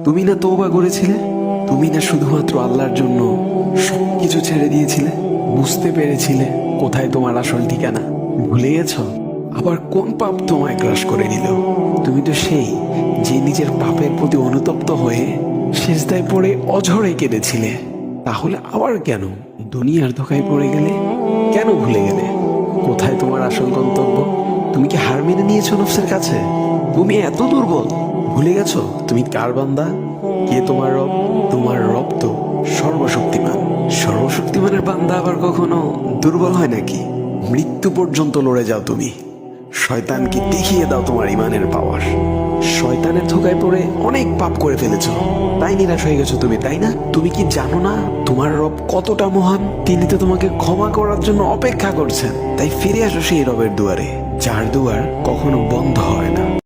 তুমি না তওবা করেছিলে? তুমি না শুধুমাত্র আল্লাহর জন্য সবকিছু ছেড়ে দিয়েছিলে? বুঝতে পেরেছিলে কোথায় তোমার আসল ঠিকানা? ভুলে গেছ? আবার কোন পাপ তোমায় গ্রাস করে নিল? তুমি তো সেই যে নিজের পাপের প্রতি অনুতপ্ত হয়ে সিজদায় পড়ে অঝরে কেঁদেছিলে। তাহলে আবার কেন দুনিয়ার ধোঁকায় পড়ে গেলে? কেন ভুলে গেলে কোথায় তোমার আসল গন্তব্য? তুমি কি হার মেনে নিয়েছো নফসের কাছে? তুমি এত দুর্বল? ভুলে গেছো তুমি কার বান্দা? কে তোমার রব? তোমার রব তো সর্বশক্তিমান। সর্বশক্তিমানের বান্দা আবার কখনো দুর্বল হয় নাকি? মৃত্যু পর্যন্ত লড়ে যাও তুমি। শয়তানকে দেখিয়ে দাও তোমার ইমানের পাওয়ার। শয়তানের ধোকায় পড়ে অনেক পাপ করে ফেলেছো, তাই নিরাশ হয়ে গেছো তুমি, তাই না? তুমি কি জানো না তোমার রব কতটা মহান? তিনি তো তোমাকে ক্ষমা করার জন্য অপেক্ষা করছেন। তাই ফিরে আসো সেই রবের দুয়ারে, যার দুয়ার কখনো বন্ধ হয় না।